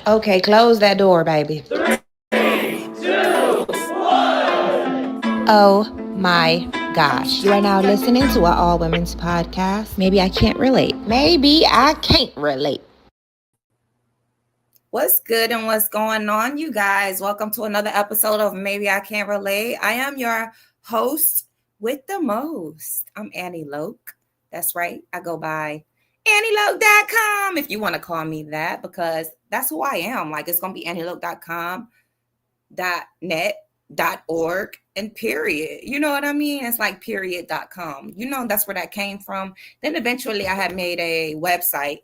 Okay, close that door, baby. 3, 2, 1. Oh my gosh. You are now listening to an all women's podcast. Maybe I can't relate. Maybe I can't relate. What's good and what's going on, you guys? Welcome to another episode of Maybe I Can't Relate. I am your host with the most. I'm Anni Loc. That's right. I go by AnniLoc.com if you want to call me that, because that's who I am. Like, it's going to be AnniLoc.com, .net, .org, and period. You know what I mean? It's like period.com. That's where that came from. Then eventually I had made a website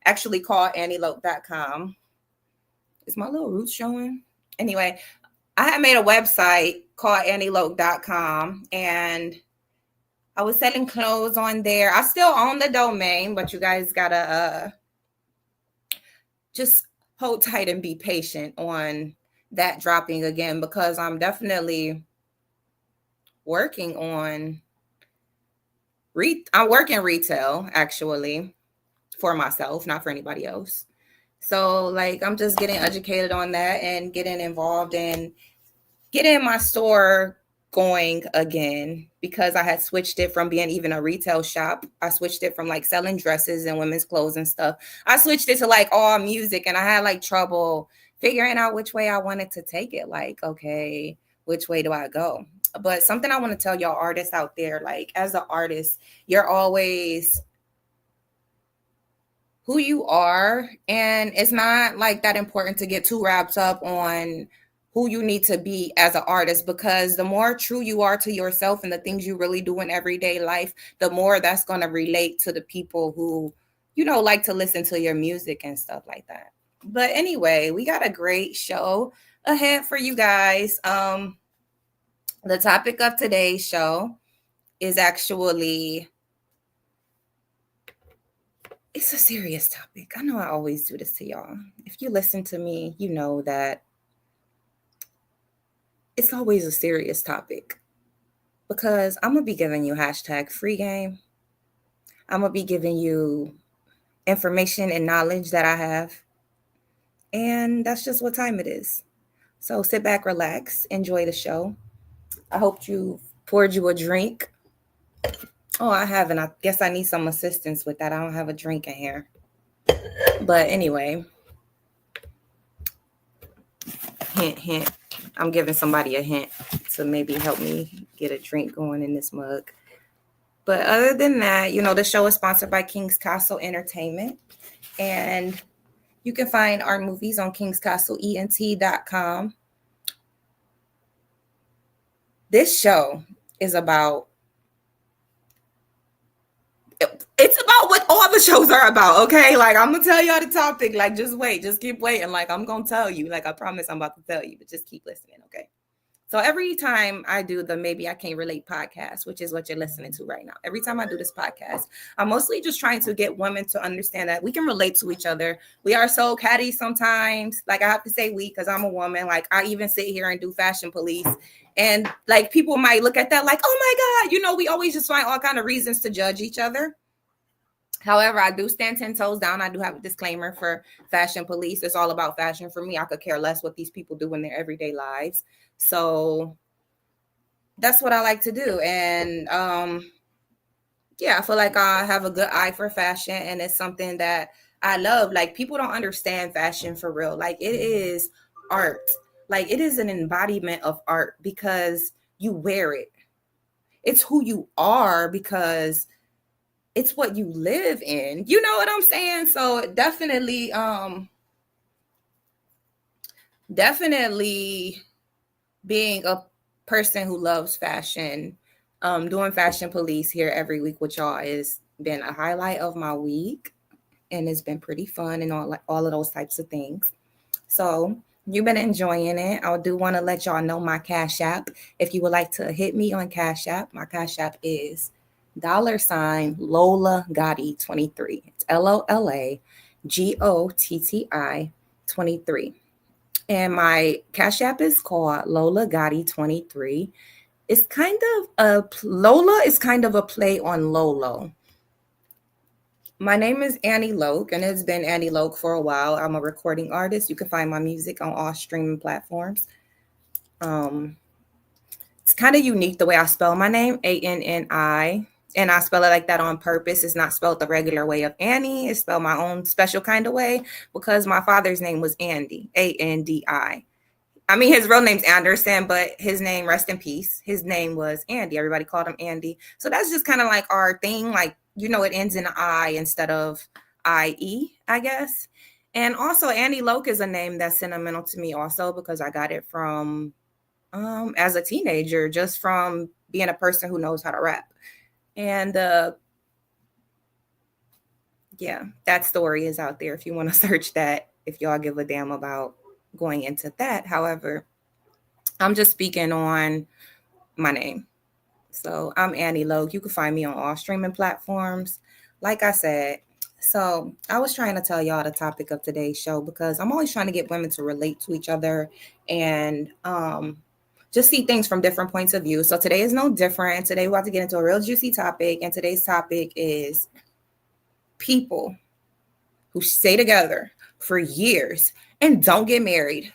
actually called AnniLoc.com. Is my little roots showing? Anyway, I had made a website called AnniLoc.com, and I was selling clothes on there. I still own the domain, but you guys gotta just hold tight and be patient on that dropping again, because I'm definitely working on I'm working retail actually for myself, not for anybody else. So like I'm just getting educated on that and getting involved and getting my store going again, because I had switched it from being even a retail shop. I switched it from like selling dresses and women's clothes and stuff. I switched it to like all music, and I had like trouble figuring out which way I wanted to take it. Like, okay, which way do I go? But something I want to tell y'all artists out there, like as an artist, you're always who you are, and it's not like that important to get too wrapped up on who you need to be as an artist, because the more true you are to yourself and the things you really do in everyday life, the more that's going to relate to the people who like to listen to your music and stuff like that. But anyway, we got a great show ahead for you guys. The topic of today's show is actually, it's a serious topic. I know I always do this to y'all. If you listen to me, you know that it's always a serious topic, because I'm going to be giving you hashtag free game. I'm going to be giving you information and knowledge that I have. And that's just what time it is. So sit back, relax, enjoy the show. I hope you poured you a drink. Oh, I haven't. I guess I need some assistance with that. I don't have a drink in here. But anyway, hint, hint. I'm giving somebody a hint to maybe help me get a drink going in this mug. But other than that, the show is sponsored by King's Castle Entertainment. And you can find our movies on kingscastleent.com. This show is about, it's about what all the shows are about, okay? Like, I'm going to tell y'all the topic. Like, just wait. Just keep waiting. Like, I'm going to tell you. Like, I promise I'm about to tell you. But just keep listening, okay? So every time I do the Maybe I Can't Relate podcast, which is what you're listening to right now, every time I do this podcast, I'm mostly just trying to get women to understand that we can relate to each other. We are so catty sometimes. Like, I have to say we, because I'm a woman. Like, I even sit here and do fashion police. And like, people might look at that like, oh my God, we always just find all kind of reasons to judge each other. However, I do stand 10 toes down. I do have a disclaimer for fashion police. It's all about fashion for me. I could care less what these people do in their everyday lives. So that's what I like to do. And I feel like I have a good eye for fashion, and it's something that I love. Like, people don't understand fashion for real. Like, it is art. Like, it is an embodiment of art because you wear it. It's who you are because it's what you live in. You know what I'm saying? So definitely being a person who loves fashion, doing fashion police here every week with y'all has been a highlight of my week, and it's been pretty fun and all of those types of things. So you've been enjoying it. I do want to let y'all know my Cash App. If you would like to hit me on Cash App, my Cash App is $Lola Gotti 23. It's LOLAGOTTI 23. And my Cash App is called Lola Gotti 23. It's kind of Lola is kind of a play on Lolo. My name is Anni Loc, and it's been Anni Loc for a while. I'm a recording artist. You can find my music on all streaming platforms. It's kind of unique the way I spell my name, Anni, and I spell it like that on purpose. It's not spelled the regular way of Annie. It's spelled my own special kind of way because my father's name was Andy, Andi. I mean, his real name's Anderson, but his name, rest in peace, his name was Andy. Everybody called him Andy. So that's just kind of like our thing. Like, it ends in I instead of IE, I guess. And also, Anni Loc is a name that's sentimental to me also because I got it from as a teenager, just from being a person who knows how to rap. And yeah, that story is out there if you want to search that, if y'all give a damn about going into that. However, I'm just speaking on my name. So I'm Anni Loc. You can find me on all streaming platforms. Like I said, so I was trying to tell y'all the topic of today's show because I'm always trying to get women to relate to each other and just see things from different points of view. So today is no different. Today we're about to get into a real juicy topic, and today's topic is people who stay together for years and don't get married.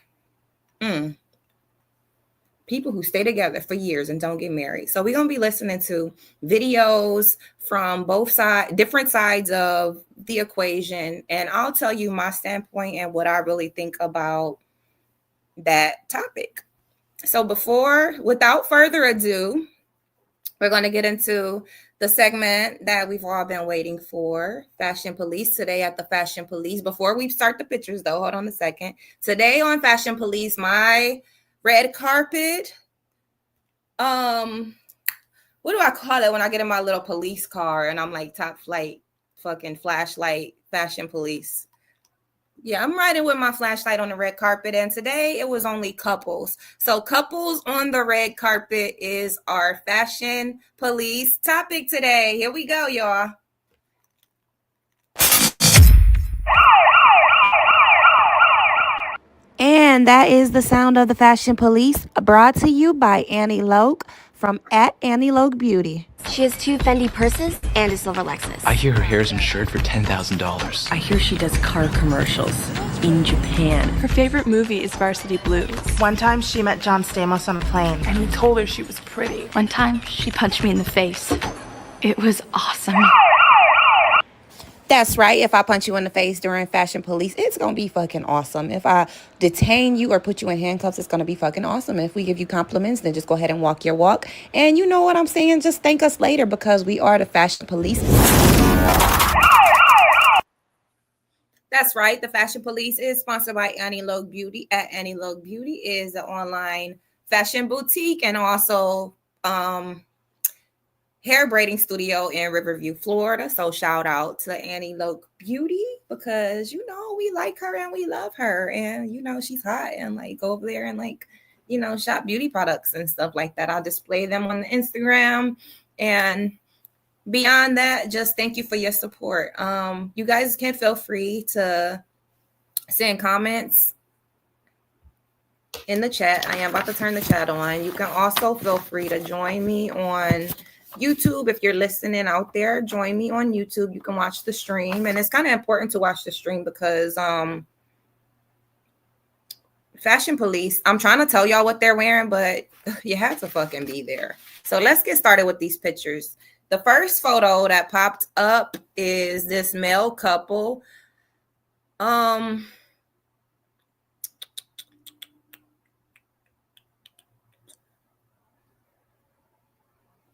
People who stay together for years and don't get married. So we're going to be listening to videos from both sides, different sides of the equation. And I'll tell you my standpoint and what I really think about that topic. So without further ado, we're going to get into the segment that we've all been waiting for, Fashion Police. Today at the Fashion Police. Before we start the pictures, though, hold on a second. Today on Fashion Police, my red carpet. What do I call it when I get in my little police car and I'm like top flight, fucking flashlight, Fashion Police? Yeah, I'm riding with my flashlight on the red carpet, and today it was only couples. So couples on the red carpet is our Fashion Police topic today. Here we go, y'all. And that is the sound of the Fashion Police, brought to you by Anni Loc from @AnniLocBeauty. She has 2 Fendi purses and a silver Lexus. I hear her hair's insured for $10,000. I hear she does car commercials in Japan. Her favorite movie is Varsity Blues. One time she met John Stamos on a plane. And he told her she was pretty. One time she punched me in the face. It was awesome. That's right. If I punch you in the face during Fashion Police, it's going to be fucking awesome. If I detain you or put you in handcuffs, it's going to be fucking awesome. If we give you compliments, then just go ahead and walk your walk. And you know what I'm saying? Just thank us later because we are the Fashion Police. That's right. The Fashion Police is sponsored by Anni Loc Beauty. Anni Loc Beauty is an online fashion boutique and also hair braiding studio in Riverview, Florida. So shout out to Anni Loc Beauty because, we like her and we love her. And, she's hot, and like go over there and like, shop beauty products and stuff like that. I'll display them on the Instagram. And beyond that, just thank you for your support. You guys can feel free to send comments in the chat. I am about to turn the chat on. You can also feel free to join me on YouTube. If you're listening out there, join me on YouTube. You can watch the stream, and it's kind of important to watch the stream because Fashion Police, I'm trying to tell y'all what they're wearing, but you have to fucking be there. So let's get started with these pictures. The first photo that popped up is this male couple.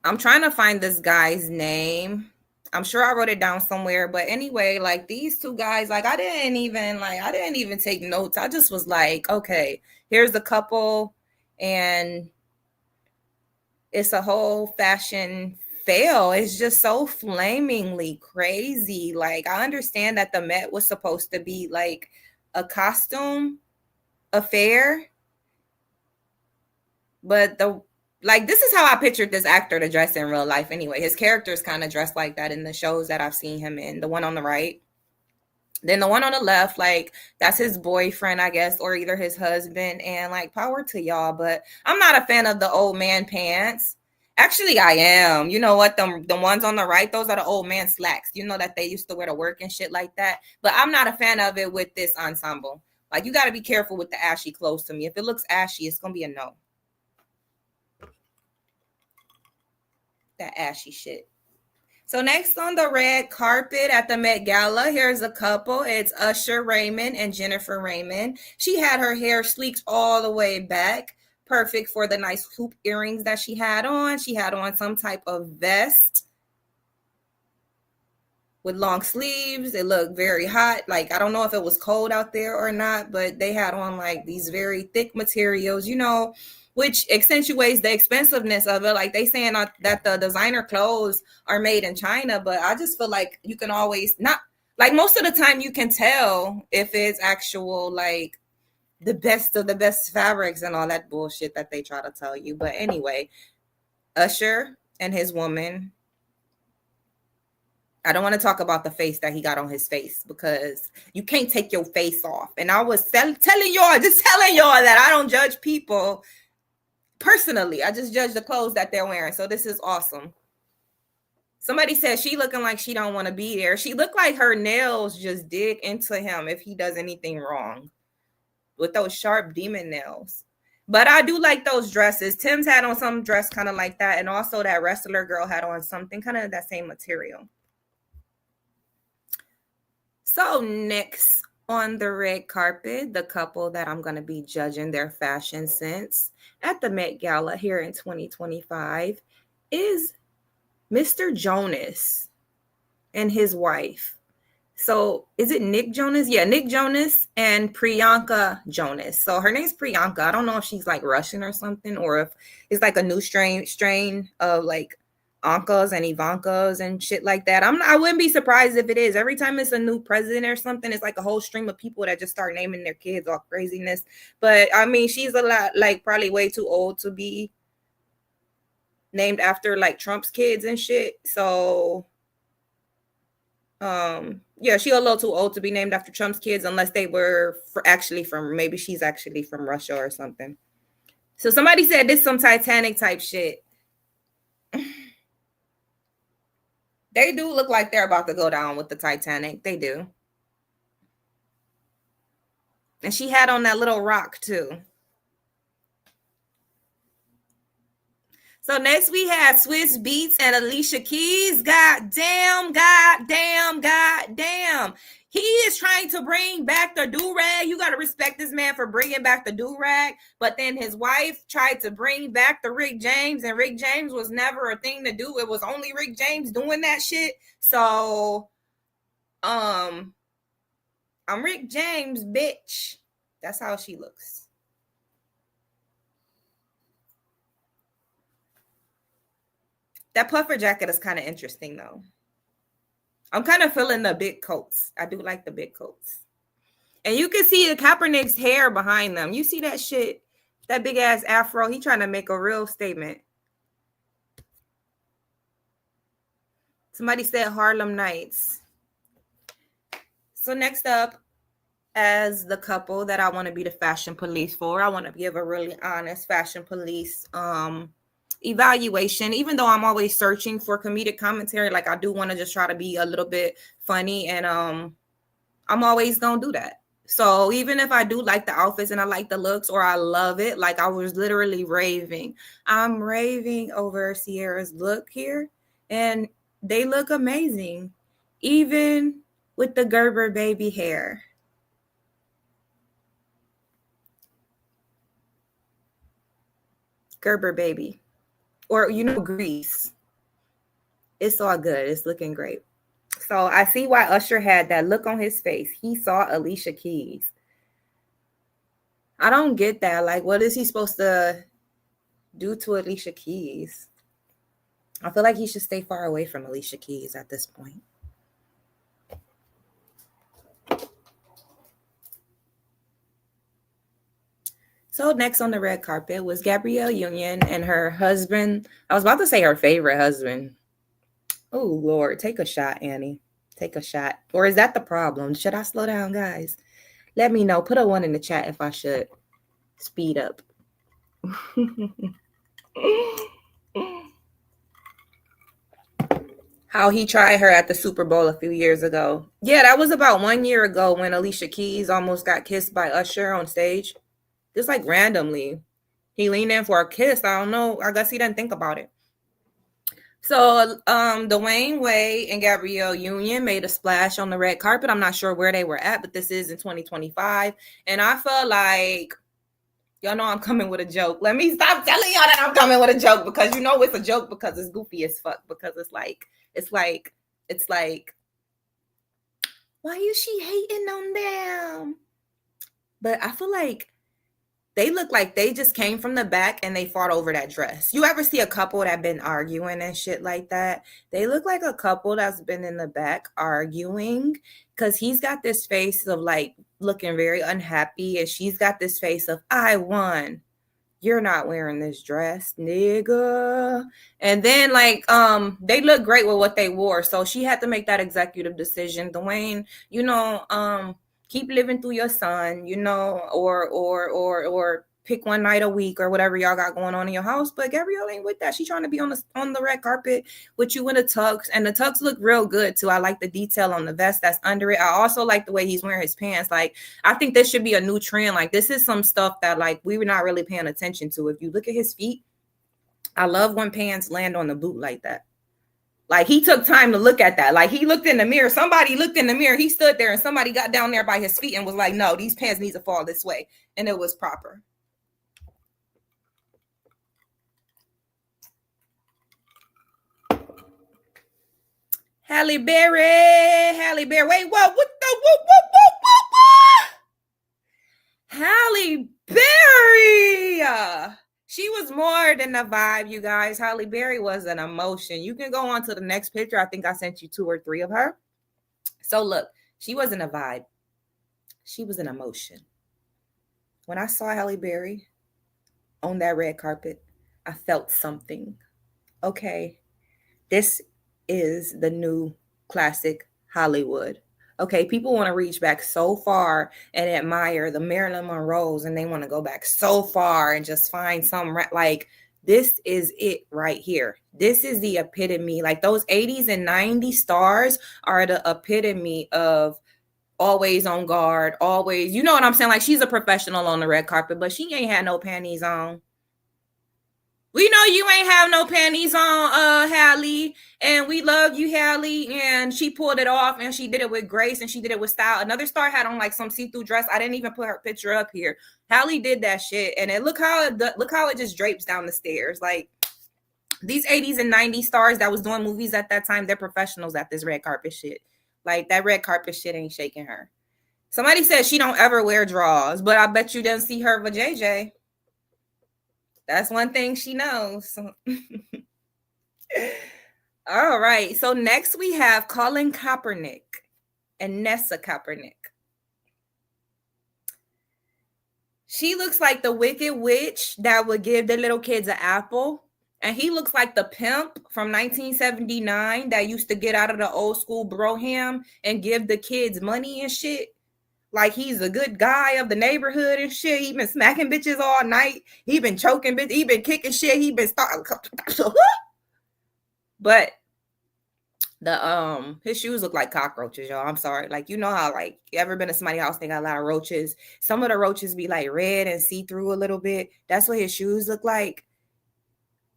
I'm trying to find this guy's name. I'm sure I wrote it down somewhere, but anyway, like these two guys, like I didn't even take notes. I just was like, okay, here's the couple, and it's a whole fashion fail. It's just so flamingly crazy. Like I understand that the Met was supposed to be like a costume affair, but this is how I pictured this actor to dress in real life anyway. His character is kind of dressed like that in the shows that I've seen him in. The one on the right. Then the one on the left, like, that's his boyfriend, I guess, or either his husband. And, like, power to y'all. But I'm not a fan of the old man pants. Actually, I am. You know what? The ones on the right, those are the old man slacks. You know that they used to wear to work and shit like that. But I'm not a fan of it with this ensemble. Like, you got to be careful with the ashy clothes to me. If it looks ashy, it's going to be a no. That ashy shit. So next on the red carpet at the Met Gala, here's a couple. It's Usher Raymond and Jennifer Raymond. She had her hair sleeked all the way back. Perfect for the nice hoop earrings that she had on. She had on some type of vest with long sleeves. It looked very hot. Like, I don't know if it was cold out there or not, but they had on like these very thick materials, you know, which accentuates the expensiveness of it. Like, they saying that the designer clothes are made in China, but I just feel like you can always not, like, most of the time you can tell if it's actual, like, the best of the best fabrics and all that bullshit that they try to tell you. But anyway, Usher and his woman, I don't want to talk about the face that he got on his face because you can't take your face off. And I was telling y'all that I don't judge people personally. I just judge the clothes that they're wearing. So this is awesome. Somebody said she looking like she don't want to be there. She looked like her nails just dig into him if he does anything wrong with those sharp demon nails. But I do like those dresses. Tim's had on some dress kind of like that. And also that wrestler girl had on something kind of that same material. So next on the red carpet, the couple that I'm going to be judging their fashion sense at the Met Gala here in 2025 is Mr. Jonas and his wife. So is it Nick Jonas? Yeah, Nick Jonas and Priyanka Jonas. So her name's Priyanka. I don't know if she's like Russian or something, or if it's like a new strain of like Ankas and Ivankas and shit like that. I wouldn't be surprised if it is. Every time it's a new president or something, it's like a whole stream of people that just start naming their kids all craziness. But I mean, she's a lot, like, probably way too old to be named after like Trump's kids and shit. So yeah, she a little too old to be named after Trump's kids unless they were maybe she's actually from Russia or something. So somebody said this some Titanic type shit. They do look like they're about to go down with the Titanic. They do. And she had on that little rock too. So next we had Swiss Beats and Alicia Keys. God damn. He is trying to bring back the do-rag. You got to respect this man for bringing back the do-rag. But then his wife tried to bring back the Rick James, and Rick James was never a thing to do. It was only Rick James doing that shit. So, I'm Rick James, bitch. That's how she looks. That puffer jacket is kind of interesting, though. I'm kind of feeling the big coats. I do like the big coats. And you can see the Kaepernick's hair behind them. You see that shit? That big ass afro. He trying to make a real statement. Somebody said Harlem Nights. So next up, as the couple that I want to be the fashion police for, I want to give a really honest fashion police evaluation. Even though I'm always searching for comedic commentary, like I do want to just try to be a little bit funny, and I'm always gonna do that. So even if I do like the outfits and I like the looks or I love it, like I was literally raving. I'm raving over Sierra's look here, and they look amazing, even with the Gerber baby hair. Gerber baby. Or, Grease. It's all good. It's looking great. So I see why Usher had that look on his face. He saw Alicia Keys. I don't get that. Like, what is he supposed to do to Alicia Keys? I feel like he should stay far away from Alicia Keys at this point. So next on the red carpet was Gabrielle Union and her husband. I was about to say her favorite husband. Oh, Lord. Take a shot, Annie. Take a shot. Or is that the problem? Should I slow down, guys? Let me know. Put a 1 in the chat if I should speed up. How he tried her at the Super Bowl a few years ago. Yeah, that was about 1 year ago when Alicia Keys almost got kissed by Usher on stage. Just like randomly. He leaned in for a kiss. I don't know. I guess he didn't think about it. So Dwayne Wade and Gabrielle Union made a splash on the red carpet. I'm not sure where they were at, but this is in 2025. And I felt like, y'all know I'm coming with a joke. Let me stop telling y'all that I'm coming with a joke, because you know it's a joke because it's goofy as fuck. Because it's like, why is she hating on them? But I feel like they look like they just came from the back and they fought over that dress. You ever see a couple that been arguing and shit like that? They look like a couple that's been in the back arguing, because he's got this face of like looking very unhappy, and she's got this face of, I won. You're not wearing this dress, nigga. And then like they look great with what they wore. So she had to make that executive decision. Dwayne, keep living through your son, or pick one night a week or whatever y'all got going on in your house. But Gabrielle ain't with that. She trying to be on the red carpet with you in the tux, and the tux look real good too. I like the detail on the vest that's under it. I also like the way he's wearing his pants. Like, I think this should be a new trend. Like, this is some stuff that like we were not really paying attention to. If you look at his feet, I love when pants land on the boot like that. Like, he took time to look at that. Like, he looked in the mirror. Somebody looked in the mirror. He stood there and somebody got down there by his feet and was like, no, these pants need to fall this way. And it was proper. Halle Berry. Wait, what? What the? What? Halle Berry. She was more than a vibe, you guys. Halle Berry was an emotion. You can go on to the next picture. I think I sent you 2 or 3 of her. So look, she wasn't a vibe. She was an emotion. When I saw Halle Berry on that red carpet, I felt something. Okay, this is the new classic Hollywood. Okay, people want to reach back so far and admire the Marilyn Monroes, and they want to go back so far and just find some, like, this is it right here. This is the epitome. Like, those 80s and 90s stars are the epitome of always on guard, always, you know what I'm saying? Like, she's a professional on the red carpet, but she ain't had no panties on. We know you ain't have no panties on, Halle, and we love you, Halle. And she pulled it off, and she did it with grace, and she did it with style. Another star had on like some see-through dress. I didn't even put her picture up here. Halle did that shit, and look how it just drapes down the stairs. Like, these 80s and 90s stars that was doing movies at that time, they're professionals at this red carpet shit. Like, that red carpet shit ain't shaking her. Somebody said she don't ever wear drawers, but I bet you didn't see her with JJ. That's one thing she knows. All right. So next we have Colin Kaepernick and Nessa Kaepernick. She looks like the wicked witch that would give the little kids an apple. And he looks like the pimp from 1979 that used to get out of the old school broham and give the kids money and shit. Like, he's a good guy of the neighborhood and shit. He been smacking bitches all night. He been choking bitches. He been kicking shit. He been starting. But his shoes look like cockroaches, y'all. I'm sorry. Like, you know how, like, you ever been to somebody's house, they got a lot of roaches. Some of the roaches be like red and see-through a little bit. That's what his shoes look like.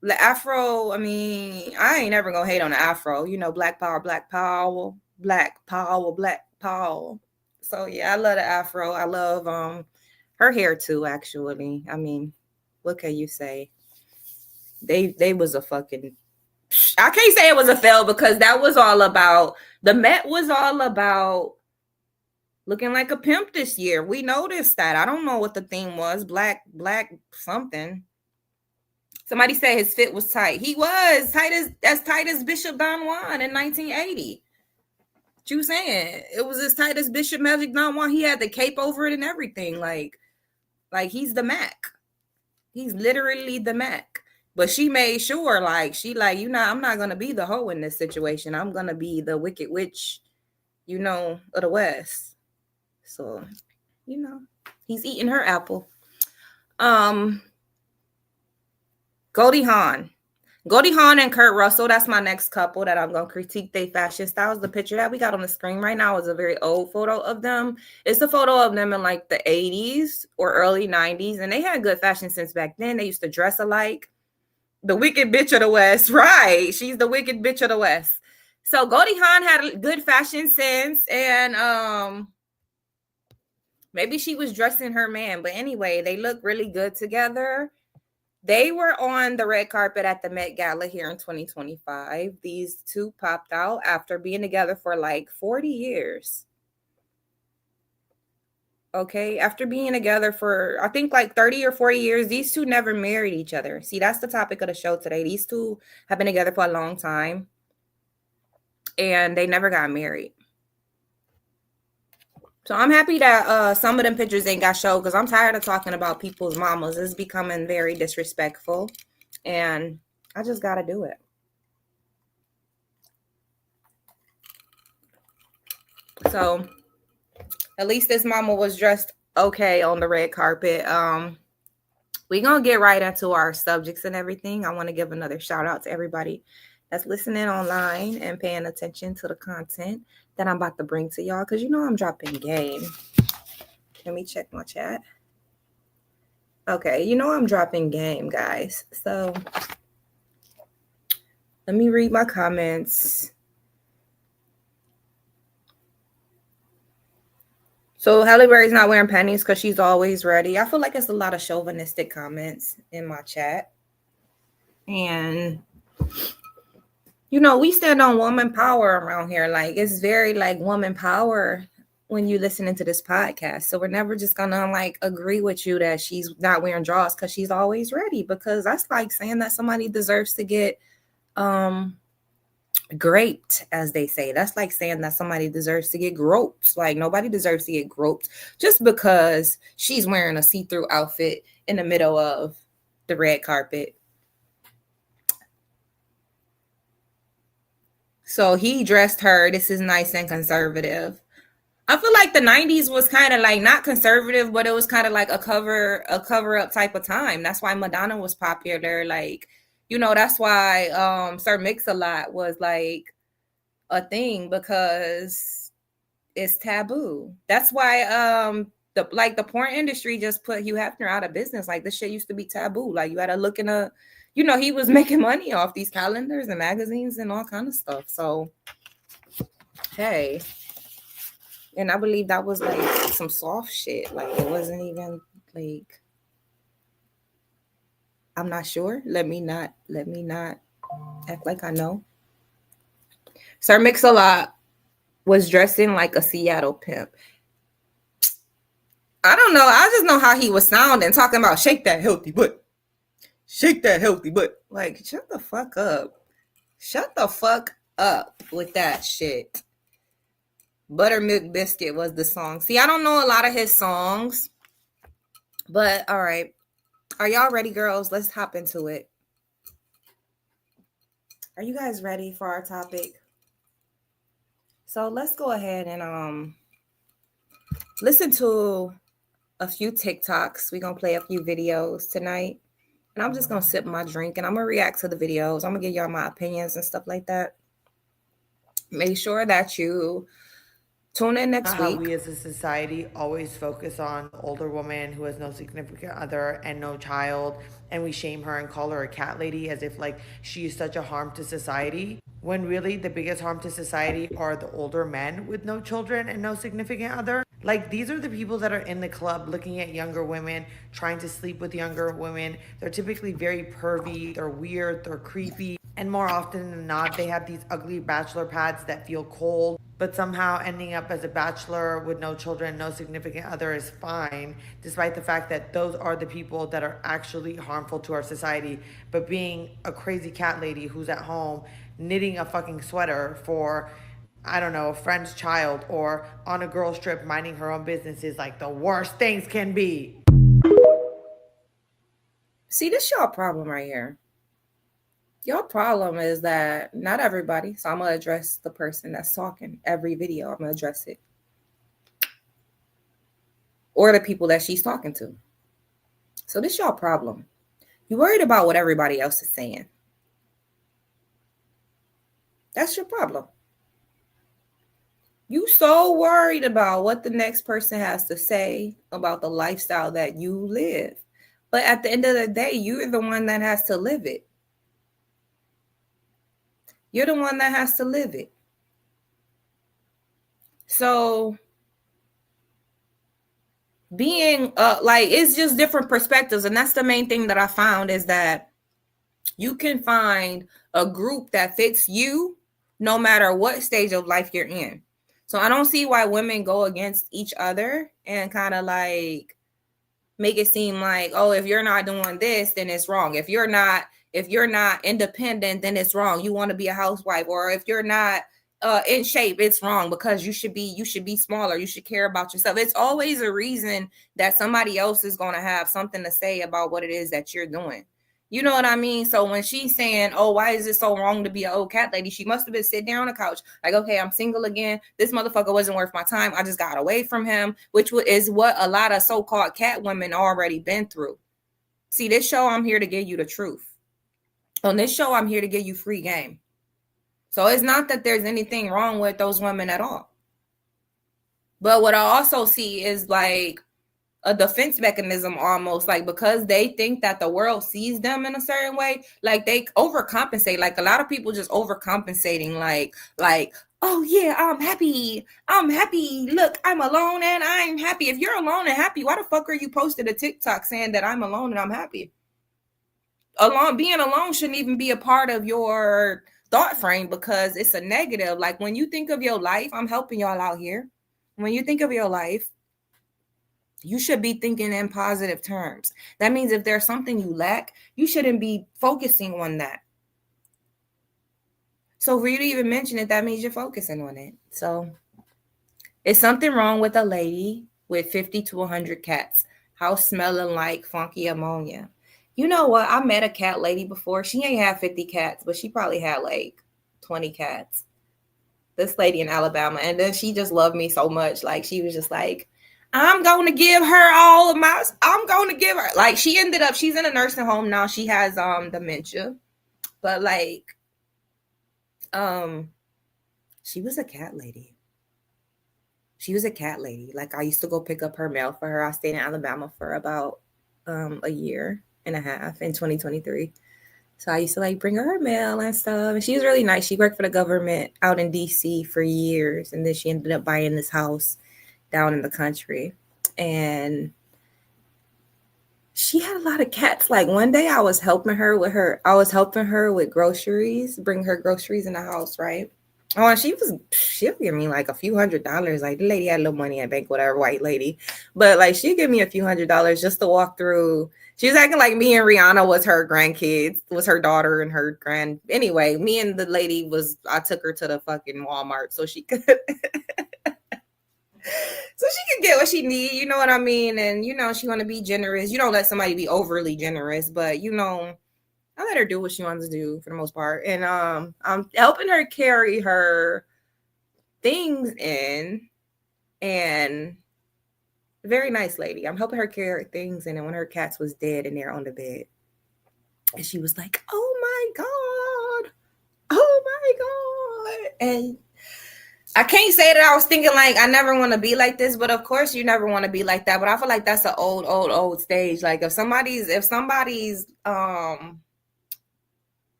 The afro, I mean, I ain't never gonna hate on the afro. You know, black power, black power, black power, black power. So yeah, I love the afro. I love her hair too, actually. I mean, what can you say? They was a fucking, I can't say it was a fail, because that was all about, the Met was all about looking like a pimp this year. We noticed that. I don't know what the theme was. Black something. Somebody said his fit was tight. He was as tight as Bishop Don Juan in 1980. What you saying? It was as tight as Bishop Magic Don Juan. He had the cape over it and everything. Like he's the Mac. He's literally the Mac. But she made sure, like, I'm not gonna be the hoe in this situation. I'm gonna be the wicked witch, of the West. So, he's eating her apple. Goldie Hawn. Goldie Hawn and Kurt Russell, that's my next couple that I'm going to critique their fashion styles. The picture that we got on the screen right now is a very old photo of them. It's a photo of them in like the 80s or early 90s, and they had good fashion sense back then. They used to dress alike. The wicked bitch of the West, right? She's the wicked bitch of the West. So Goldie Hawn had a good fashion sense, and maybe she was dressing her man. But anyway, they look really good together. They were on the red carpet at the Met Gala here in 2025. These two popped out after being together for like 40 years. Okay, after being together for, I think, like 30 or 40 years, these two never married each other. See, that's the topic of the show today. These two have been together for a long time, and they never got married. So I'm happy that some of them pictures ain't got showed, because I'm tired of talking about people's mamas. It's becoming very disrespectful, and I just got to do it. So at least this mama was dressed okay on the red carpet. We're going to get right into our subjects and everything. I want to give another shout out to everybody that's listening online and paying attention to the content that I'm about to bring to y'all, because you know I'm dropping game. Let me check my chat. Okay, you know I'm dropping game, guys. So let me read my comments. So Halle Berry's not wearing panties because she's always ready. I feel like it's a lot of chauvinistic comments in my chat. And you know, we stand on woman power around here. Like, it's very like woman power when you listening to this podcast. So we're never just gonna like agree with you that she's not wearing drawers because she's always ready, because that's like saying that somebody deserves to get graped, as they say. That's like saying that somebody deserves to get groped. Like, nobody deserves to get groped just because she's wearing a see-through outfit in the middle of the red carpet. So he dressed her. This is nice and conservative. I feel like the 90s was kind of like not conservative, but it was kind of like a cover up type of time. That's why Madonna was popular. Like, you know, that's why Sir Mix-a-Lot was like a thing, because it's taboo. That's why the porn industry just put Hugh Hefner out of business. Like, this shit used to be taboo. Like, you had to look in a, you know, he was making money off these calendars and magazines and all kind of stuff. So, hey. And I believe that was like some soft shit. Like, it wasn't even like, I'm not sure. Let me not act like I know. Sir Mix-a-Lot was dressing like a Seattle pimp. I don't know. I just know how he was sounding, talking about shake that healthy butt. Shake that healthy butt. Like, shut the fuck up. Shut the fuck up with that shit. Buttermilk Biscuit was the song. See, I don't know a lot of his songs, but all right. Are y'all ready, girls? Let's hop into it. Are you guys ready for our topic? So let's go ahead and listen to a few TikToks. We're going to play a few videos tonight. And I'm just going to sip my drink and I'm going to react to the videos. I'm going to give y'all my opinions and stuff like that. Make sure that you tune in next week. How we as a society always focus on the older woman who has no significant other and no child, and we shame her and call her a cat lady as if like she is such a harm to society, when really the biggest harm to society are the older men with no children and no significant other. Like, these are the people that are in the club looking at younger women, trying to sleep with younger women. They're typically very pervy, they're weird, they're creepy. And more often than not, they have these ugly bachelor pads that feel cold, but somehow ending up as a bachelor with no children, no significant other is fine, despite the fact that those are the people that are actually harmful to our society. But being a crazy cat lady who's at home knitting a fucking sweater for, I don't know, a friend's child, or on a girl's trip minding her own business is like the worst things can be. See, this y'all problem right here. Your problem is that not everybody, so I'm going to address the person that's talking every video. I'm going to address it. Or the people that she's talking to. So this y'all problem. You worried about what everybody else is saying. That's your problem. You so worried about what the next person has to say about the lifestyle that you live. But at the end of the day, you're the one that has to live it. You're the one that has to live it. So being like, it's just different perspectives. And that's the main thing that I found, is that you can find a group that fits you no matter what stage of life you're in. So I don't see why women go against each other and kind of like make it seem like, oh, if you're not doing this, then it's wrong. If you're not independent, then it's wrong. You want to be a housewife. Or if you're not in shape, it's wrong, because you should be smaller. You should care about yourself. It's always a reason that somebody else is going to have something to say about what it is that you're doing. You know what I mean? So when she's saying, oh, why is it so wrong to be an old cat lady? She must have been sitting down on the couch like, okay, I'm single again. This motherfucker wasn't worth my time. I just got away from him, which is what a lot of so-called cat women already been through. See, this show, I'm here to give you the truth. On this show, I'm here to give you free game. So it's not that there's anything wrong with those women at all. But what I also see is like a defense mechanism, almost like, because they think that the world sees them in a certain way, like they overcompensate. Like a lot of people just overcompensating, like, oh yeah, I'm happy, look, I'm alone and I'm happy. If you're alone and happy, why the fuck are you posting a TikTok saying that I'm alone and I'm happy? Being alone shouldn't even be a part of your thought frame, because it's a negative. Like when you think of your life, I'm helping y'all out here. When you think of your life, you should be thinking in positive terms. That means if there's something you lack, you shouldn't be focusing on that. So for you to even mention it, that means you're focusing on it. So it's something wrong with a lady with 50 to 100 cats, house smelling like funky ammonia. You know what? I met a cat lady before. She ain't had 50 cats, but she probably had like 20 cats. This lady in Alabama. And then she just loved me so much. Like she was just like, I'm going to give her all of my, I'm going to give her, like she ended up, she's in a nursing home now. She has dementia, but like, she was a cat lady. She was a cat lady. Like I used to go pick up her mail for her. I stayed in Alabama for about a year and a half in 2023. So I used to like bring her mail and stuff. And she was really nice. She worked for the government out in DC for years. And then she ended up buying this house down in the country, and she had a lot of cats. Like one day I was helping her with groceries, bring her groceries in the house, right? Oh, and she'll give me like a few $100s. Like the lady had a little money in the bank, whatever, white lady. But like she'd give me a few $100s just to walk through. She was acting like me and Rihanna was her grandkids, was her daughter and her anyway, me and the lady I took her to the fucking Walmart so she could so she can get what she need, you know what I mean? And, you know, she want to be generous. You don't let somebody be overly generous, but, you know, I let her do what she wants to do for the most part. And I'm helping her carry her things in, and very nice lady. I'm helping her carry her things in, and when her cats was dead in there on the bed, and she was like, oh my God. And I can't say that I was thinking like I never want to be like this, but of course you never want to be like that. But I feel like that's an old stage. Like if somebody's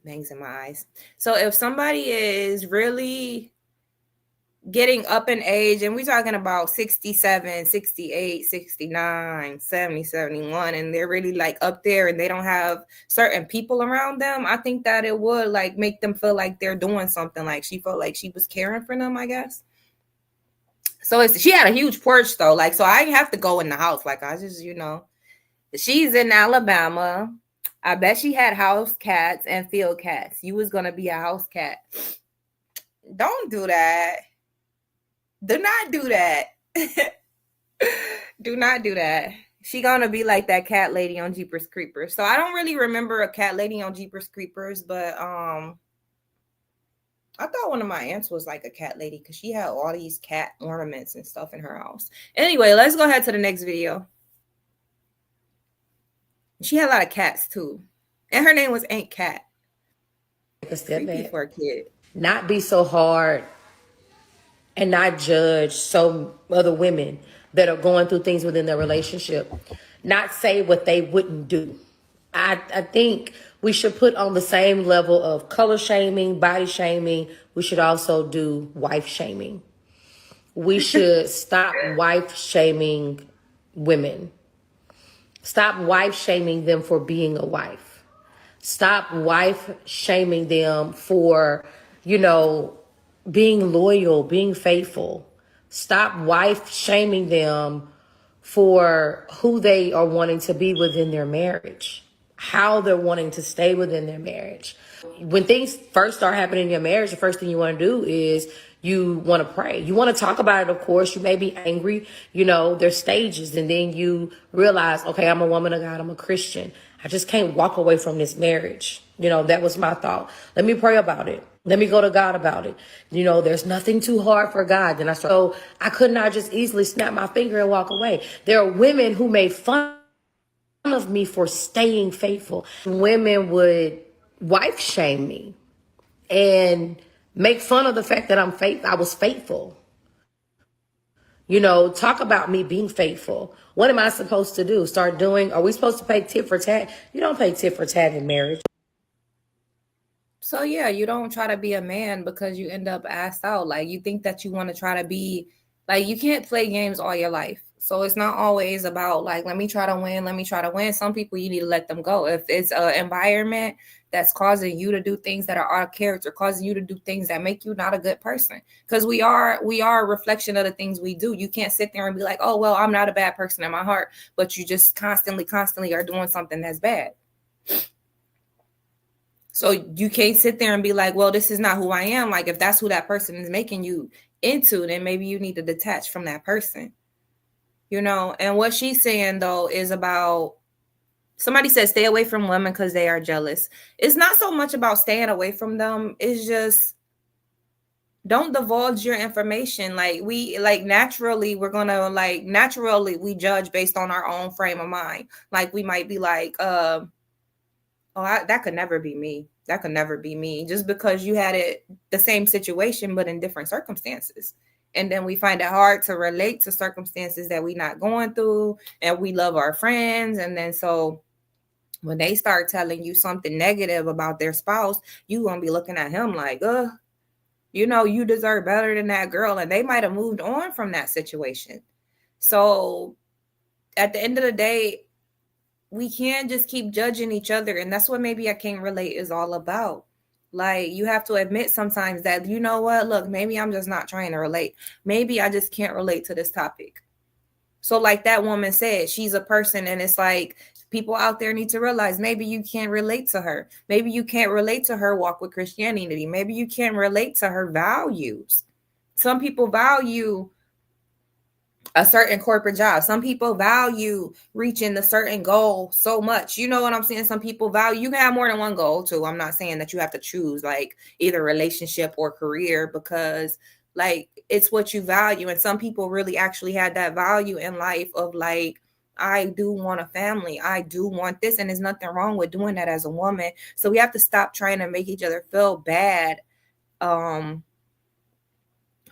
bangs in my eyes. So if somebody is really getting up in age, and we're talking about 67, 68, 69, 70, 71, and they're really like up there and they don't have certain people around them, I think that it would like make them feel like they're doing something. Like she felt like she was caring for them, I guess. So she had a huge porch though. Like, so I didn't have to go in the house. Like I just, you know, she's in Alabama. I bet she had house cats and field cats. You was going to be a house cat. Don't do that. Do not do that. Do not do that. She gonna be like that cat lady on Jeepers Creepers. So I don't really remember a cat lady on Jeepers Creepers, but I thought one of my aunts was like a cat lady because she had all these cat ornaments and stuff in her house. Anyway, let's go ahead to the next video. She had a lot of cats too. And her name was Aunt Cat. a step Creepy back, for a kid. not be so hard, and not judge so other women that are going through things within their relationship. Not say what they wouldn't do. I think we should put on the same level of color shaming, body shaming. We should also do wife shaming. We should stop wife shaming women. Stop wife shaming them for being a wife. Stop wife shaming them for, being loyal, being faithful. Stop wife shaming them for who they are wanting to be within their marriage, how they're wanting to stay within their marriage. When things first start happening in your marriage, the first thing you want to do is you want to pray. You want to talk about it, of course. You may be angry. There's stages. And then you realize, okay, I'm a woman of God. I'm a Christian. I just can't walk away from this marriage. That was my thought. Let me pray about it. Let me go to God about it. There's nothing too hard for God. Then so I could not just easily snap my finger and walk away. There are women who made fun of me for staying faithful. Women would wife shame me and make fun of the fact that I was faithful. Talk about me being faithful. What am I supposed to do? Are we supposed to pay tit for tat? You don't pay tit for tat in marriage. So yeah, you don't try to be a man because you end up asked out. Like you think that you want to try to be, like you can't play games all your life. So it's not always about like, let me try to win. Some people you need to let them go. If it's an environment that's causing you to do things that are out of character, causing you to do things that make you not a good person. Because we are a reflection of the things we do. You can't sit there and be like, oh, well, I'm not a bad person in my heart, but you just constantly are doing something that's bad. So you can't sit there and be like, well, this is not who I am. Like if that's who that person is making you into, then maybe you need to detach from that person, And what she's saying though is about, somebody said, stay away from women because they are jealous. It's not so much about staying away from them. It's just don't divulge your information. Naturally we judge based on our own frame of mind. Like we might be like, that could never be me. That could never be me. Just because you had the same situation, but in different circumstances. And then we find it hard to relate to circumstances that we're not going through. And we love our friends. And then so when they start telling you something negative about their spouse, you going to be looking at him like, you deserve better than that girl. And they might have moved on from that situation. So at the end of the day, we can't just keep judging each other. And that's what Maybe I Can't Relate is all about. Like, you have to admit sometimes that, you know what, look, maybe I'm just not trying to relate. Maybe I just can't relate to this topic. So like that woman said, she's a person, and it's like people out there need to realize maybe you can't relate to her. Maybe you can't relate to her walk with Christianity. Maybe you can't relate to her values. Some people value a certain corporate job. Some people value reaching a certain goal so much. You know what I'm saying? Some people value, you can have more than one goal too. I'm not saying that you have to choose like either relationship or career, because like it's what you value. And some people really actually had that value in life of like, I do want a family. I do want this. And there's nothing wrong with doing that as a woman. So we have to stop trying to make each other feel bad.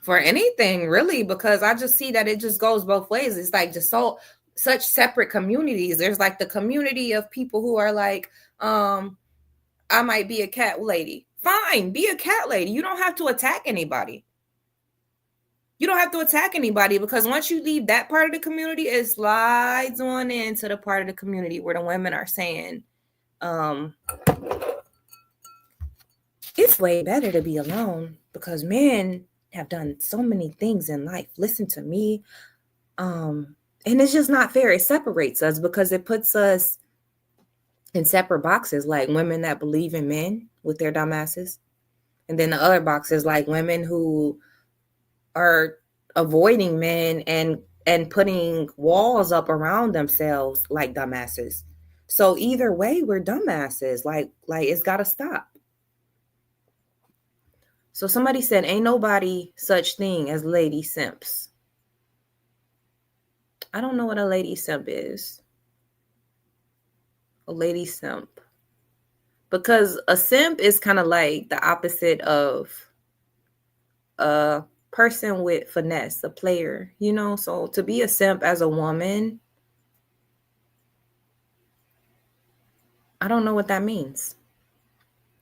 For anything really, because I just see that it just goes both ways. It's like just such separate communities. There's like the community of people who are like, I might be a cat lady. Fine, be a cat lady. You don't have to attack anybody. You don't have to attack anybody, because once you leave that part of the community, it slides on into the part of the community where the women are saying, it's way better to be alone because men have done so many things in life. Listen to me. And it's just not fair. It separates us because it puts us in separate boxes, like women that believe in men with their dumbasses. And then the other boxes like women who are avoiding men and putting walls up around themselves like dumbasses. So either way, we're dumbasses. Like it's got to stop. So somebody said, ain't nobody such thing as lady simps. I don't know what a lady simp is. A lady simp. because a simp is kind of like the opposite of a person with finesse, a player, you know? So to be a simp as a woman, I don't know what that means.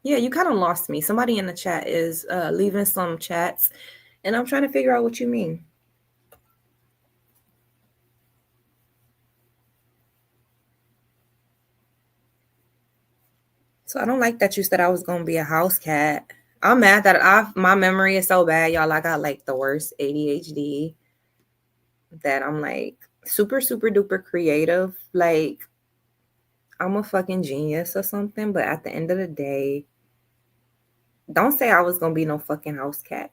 Yeah, you kind of lost me. Somebody in the chat is leaving some chats, and I'm trying to figure out what you mean. So I don't like that you said I was going to be a house cat. I'm mad that my memory is so bad, y'all. I got like the worst ADHD that I'm like super, super duper creative. Like I'm a fucking genius or something. But at the end of the day, don't say I was going to be no fucking house cat.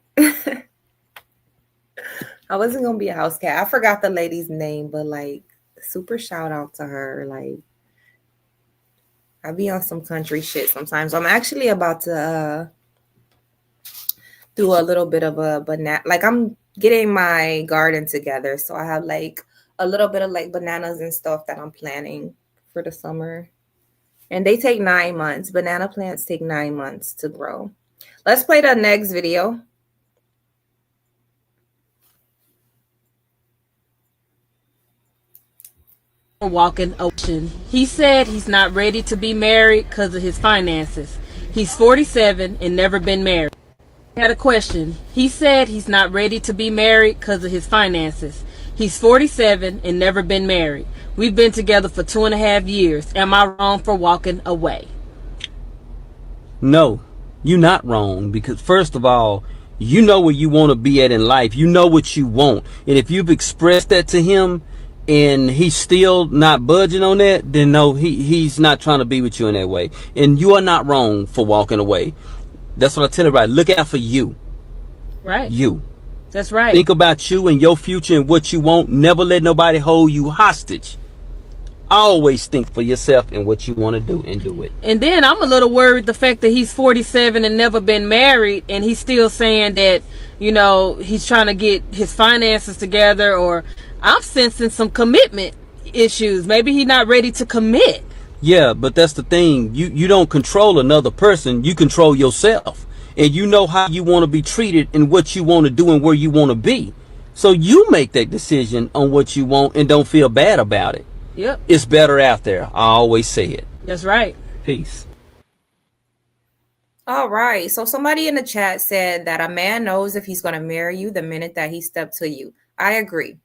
I wasn't going to be a house cat. I forgot the lady's name, but like super shout out to her. Like I be on some country shit sometimes. I'm actually about to do a little bit of a banana. Like I'm getting my garden together. So I have like a little bit of like bananas and stuff that I'm planting for the summer. And they take 9 months. Banana plants take 9 months to grow. Let's play the next video. Walking ocean. He said he's not ready to be married because of his finances. He's 47 and never been married. I had a question. He said he's not ready to be married because of his finances. He's 47 and never been married. We've been together for 2.5 years. Am I wrong for walking away? No, you're not wrong, because first of all, you know where you want to be at in life. You know what you want. And if you've expressed that to him and he's still not budging on that, then no, he's not trying to be with you in that way. And you are not wrong for walking away. That's what I tell everybody. Look out for you. Right. You. That's right. Think about you and your future and what you want. Never let nobody hold you hostage. Always think for yourself and what you want to do and do it. And then I'm a little worried the fact that he's 47 and never been married, and he's still saying that, you know, he's trying to get his finances together, or I'm sensing some commitment issues. Maybe he's not ready to commit. Yeah, but that's the thing. You don't control another person. You control yourself. And you know how you want to be treated and what you want to do and where you want to be. So you make that decision on what you want and don't feel bad about it. Yep. It's better out there. I always say it. That's right. Peace. All right. So somebody in the chat said that a man knows if he's going to marry you the minute that he steps to you. I agree.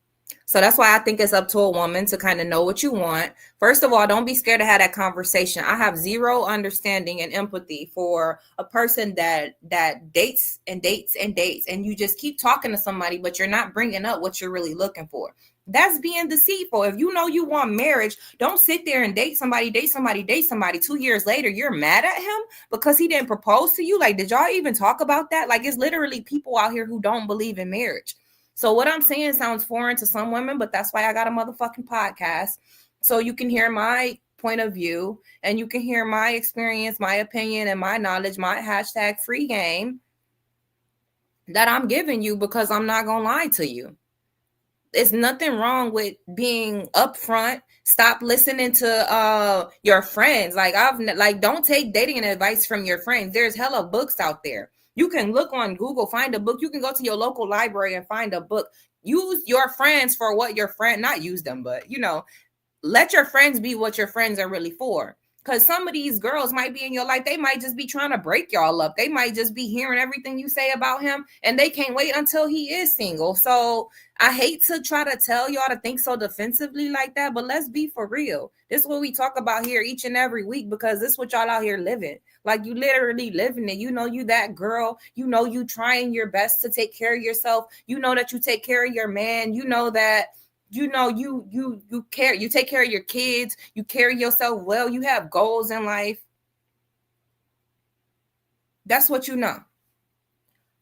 So that's why I think it's up to a woman to kind of know what you want. First of all, don't be scared to have that conversation. I have zero understanding and empathy for a person that dates and dates and dates, and you just keep talking to somebody, but you're not bringing up what you're really looking for. That's being deceitful. If you know you want marriage, don't sit there and date somebody. 2 years later, you're mad at him because he didn't propose to you. Like, did y'all even talk about that? Like, it's literally people out here who don't believe in marriage. So what I'm saying sounds foreign to some women, but that's why I got a motherfucking podcast. So you can hear my point of view and you can hear my experience, my opinion, and my knowledge, my hashtag free game that I'm giving you, because I'm not going to lie to you. There's nothing wrong with being upfront. Stop listening to your friends. Like don't take dating advice from your friends. There's hella books out there. You can look on Google, find a book. You can go to your local library and find a book. Use your friends for what your friend, not use them, but let your friends be what your friends are really for. Because some of these girls might be in your life. They might just be trying to break y'all up. They might just be hearing everything you say about him, and they can't wait until he is single. So I hate to try to tell y'all to think so defensively like that, but let's be for real. This is what we talk about here each and every week, because this is what y'all out here living. Like, you literally living it. You know you that girl. You know you trying your best to take care of yourself. You know that you take care of your man. You know that you care, you take care of your kids, you carry yourself well, you have goals in life. That's what you know.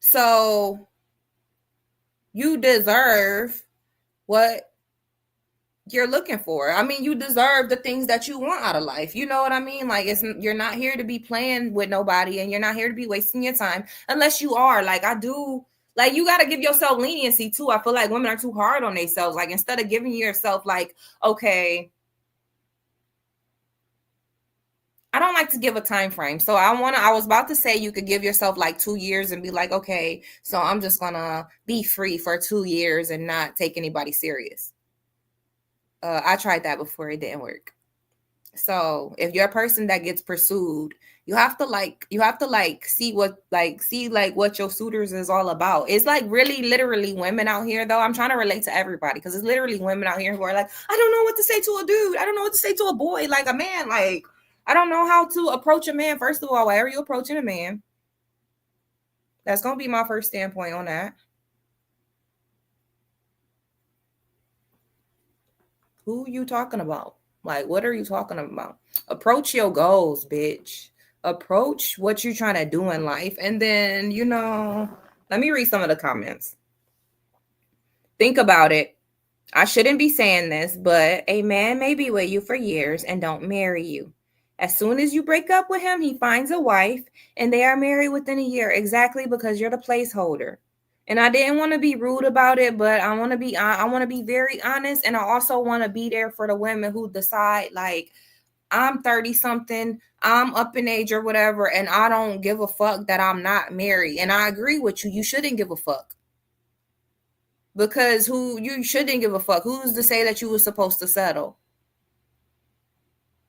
So you deserve what you're looking for. I mean, you deserve the things that you want out of life. You know what I mean? Like, you're not here to be playing with nobody, and you're not here to be wasting your time unless you are. Like, you got to give yourself leniency too. I feel like women are too hard on themselves. Like, instead of giving yourself like, okay, I don't like to give a time frame. So I was about to say you could give yourself like 2 years and be like, okay, so I'm just gonna be free for 2 years and not take anybody serious. I tried that before, it didn't work. So if you're a person that gets pursued, you have to see what your suitors is all about. It's like really literally women out here though. I'm trying to relate to everybody because it's literally women out here who are like, I don't know what to say to a dude. I don't know what to say to a boy, like a man. Like, I don't know how to approach a man. First of all, why are you approaching a man? That's gonna be my first standpoint on that. Who you talking about? Like, what are you talking about? Approach your goals, bitch. Approach what you're trying to do in life. And then, let me read some of the comments. Think about it. I shouldn't be saying this, but a man may be with you for years and don't marry you. As soon as you break up with him, he finds a wife and they are married within a year, exactly because you're the placeholder. And I didn't want to be rude about it, but I want to be very honest, and I also want to be there for the women who decide like I'm 30 something, I'm up in age or whatever, and I don't give a fuck that I'm not married. And I agree with you. You shouldn't give a fuck. Because you shouldn't give a fuck. Who's to say that you were supposed to settle?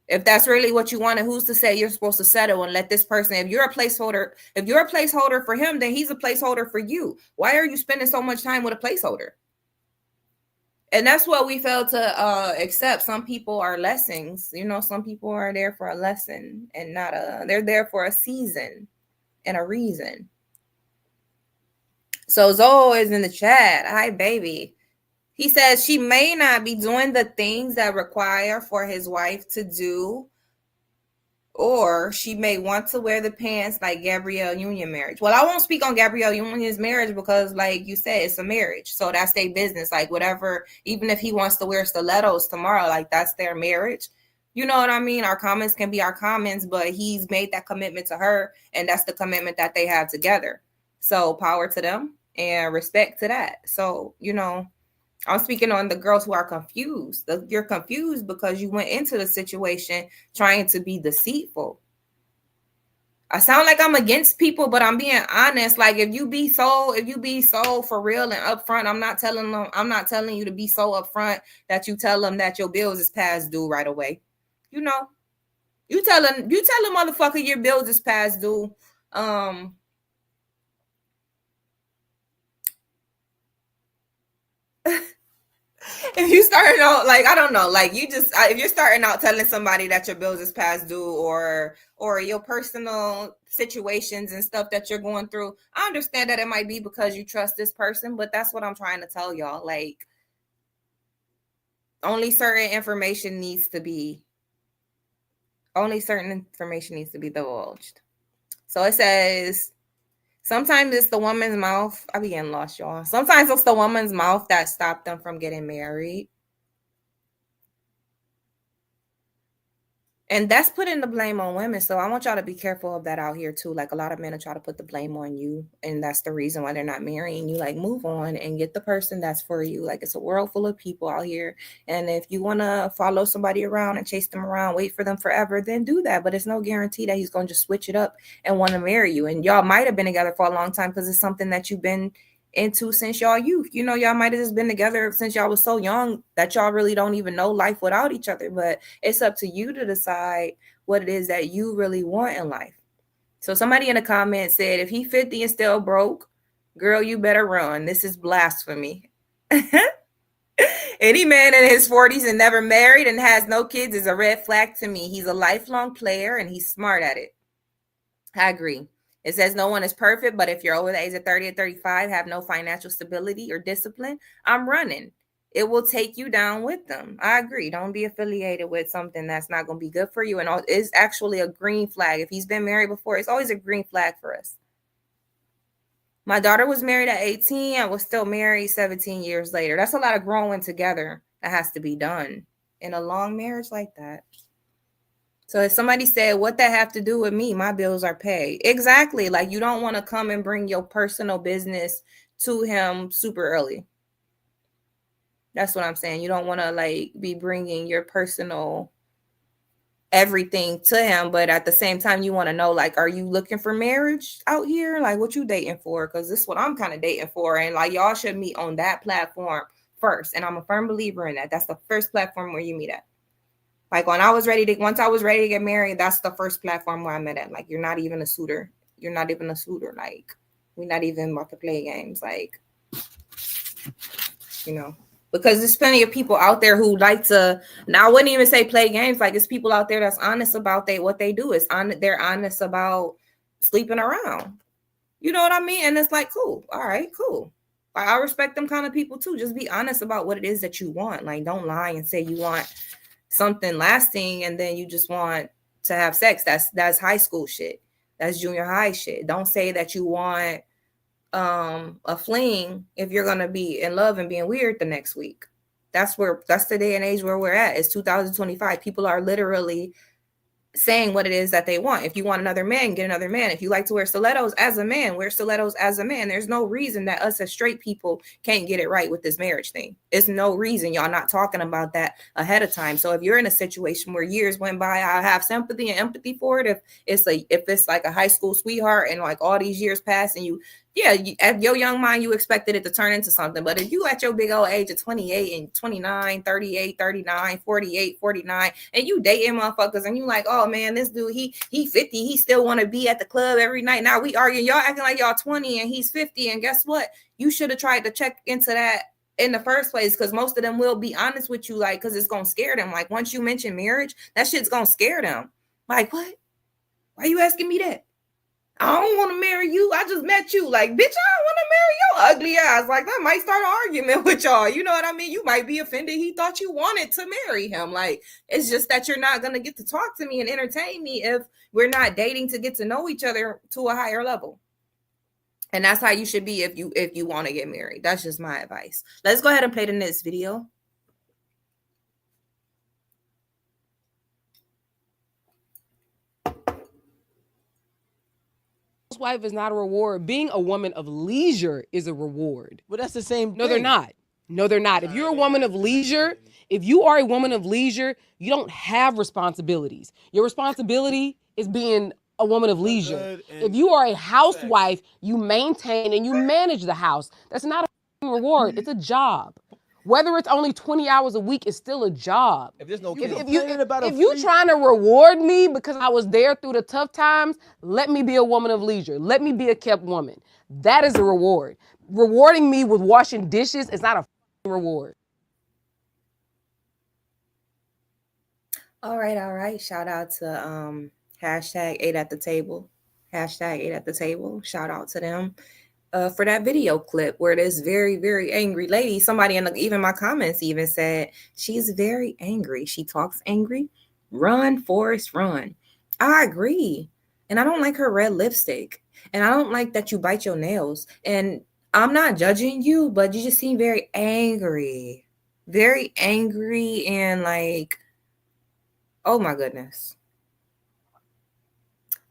If that's really what you wanted, who's to say you're supposed to settle and let this person, if you're a placeholder for him, then he's a placeholder for you. Why are you spending so much time with a placeholder? And that's what we fail to accept. Some people are lessons. Some people are there for a lesson and they're there for a season and a reason. So Zoe is in the chat. Hi, baby. He says she may not be doing the things that require for his wife to do, or she may want to wear the pants like Gabrielle Union marriage. Well, I won't speak on Gabrielle Union's marriage because, like you said, it's a marriage. So that's their business. Like whatever, even if he wants to wear stilettos tomorrow, like that's their marriage. You know what I mean? Our comments can be our comments, but he's made that commitment to her, and that's the commitment that they have together. So power to them and respect to that. So, I'm speaking on the girls who are confused. You're confused because you went into the situation trying to be deceitful. I sound like I'm against people, but I'm being honest. Like if you be so for real and upfront, I'm not telling you to be so upfront that you tell them that your bills is past due right away. You tell a motherfucker your bills is past due. If you starting out, like, I don't know, like if you're starting out telling somebody that your bills is past due or your personal situations and stuff that you're going through, I understand that it might be because you trust this person, but that's what I'm trying to tell y'all. Like, only certain information needs to be divulged. So it says, sometimes it's the woman's mouth. I be getting lost, y'all. Sometimes it's the woman's mouth that stopped them from getting married. And that's putting the blame on women. So I want y'all to be careful of that out here too. Like a lot of men are trying to put the blame on you. And that's the reason why they're not marrying you. Like move on and get the person that's for you. Like it's a world full of people out here. And if you want to follow somebody around and chase them around, wait for them forever, then do that. But it's no guarantee that he's going to just switch it up and want to marry you. And y'all might have been together for a long time because it's something that you've been into since y'all youth. Y'all might have just been together since y'all was so young that y'all really don't even know life without each other. But it's up to you to decide what it is that you really want in life. So somebody in the comments said, if he 50 and still broke, girl, you better run. This is blasphemy. Any man in his 40s and never married and has no kids is a red flag to me. He's a lifelong player and he's smart at it. I agree. It says no one is perfect, but if you're over the age of 30 or 35, have no financial stability or discipline, I'm running. It will take you down with them. I agree. Don't be affiliated with something that's not going to be good for you. And it's actually a green flag. If he's been married before, it's always a green flag for us. My daughter was married at 18 and was still married 17 years later. That's a lot of growing together that has to be done in a long marriage like that. So if somebody said, what that have to do with me? My bills are paid. Exactly. Like you don't want to come and bring your personal business to him super early. That's what I'm saying. You don't want to like be bringing your personal everything to him, but at the same time you want to know, like, are you looking for marriage out here? Like, what you dating for? Because this is what I'm kind of dating for, and like y'all should meet on that platform first. And I'm a firm believer in that. That's the first platform where you meet at. Like once I was ready to get married, that's the first platform where I met at. Like, you're not even a suitor. Like, we're not even about to play games. Like, because there's plenty of people out there who like to, and I wouldn't even say play games. Like, it's people out there that's honest about what they do. They're honest about sleeping around. You know what I mean? And it's like, cool. All right, cool. I respect them kind of people too. Just be honest about what it is that you want. Like, don't lie and say you want something lasting and then you just want to have sex. That's high school shit. That's junior high shit. Don't say that you want a fling if you're gonna be in love and being weird the next week. That's the day and age where we're at. It's 2025. People are literally saying what it is that they want. If you want another man, get another man. If you like to wear stilettos as a man, wear stilettos as a man. There's no reason that us as straight people can't get it right with this marriage thing. It's no reason y'all not talking about that ahead of time. So if you're in a situation where years went by, I have sympathy and empathy for it. If it's like a high school sweetheart and like all these years pass and at your young mind, you expected it to turn into something. But if you at your big old age of 28 and 29, 38, 39, 48, 49, and you dating motherfuckers and you like, oh man, this dude, he 50, he still want to be at the club every night. Now we arguing, y'all acting like y'all 20 and he's 50. And guess what? You should have tried to check into that in the first place, because most of them will be honest with you, like, because it's going to scare them. Like, once you mention marriage, that shit's going to scare them. Like, what? Why are you asking me that? I don't want to marry you. I just met you. Like, bitch, I don't want to marry your ugly ass. Like, that might start an argument with y'all. You know what I mean? You might be offended. He thought you wanted to marry him. Like, it's just that you're not going to get to talk to me and entertain me if we're not dating to get to know each other to a higher level. And that's how you should be if you want to get married. That's just my advice. Let's go ahead and play the next video. Housewife is not a reward. Being a woman of leisure is a reward. But that's the same No, they're not. No, they're not. If you're a woman of leisure, if you are a woman of leisure, you don't have responsibilities. Your responsibility is being a woman of leisure. If you are a housewife, you maintain and you manage the house. That's not a reward. It's a job. Whether it's only 20 hours a week, it's still a job. If there's no if you trying to reward me because I was there through the tough times, let me be a woman of leisure. Let me be a kept woman. That is a reward. Rewarding me with washing dishes is not a reward. All right. Shout out to hashtag 8 at the table. Hashtag 8 at the table. Shout out to them. For that video clip where this very, very angry lady, somebody even my comments even said, she's very angry. She talks angry. Run, Forrest, run. I agree. And I don't like her red lipstick. And I don't like that you bite your nails. And I'm not judging you, but you just seem very angry. Very angry and like, oh my goodness.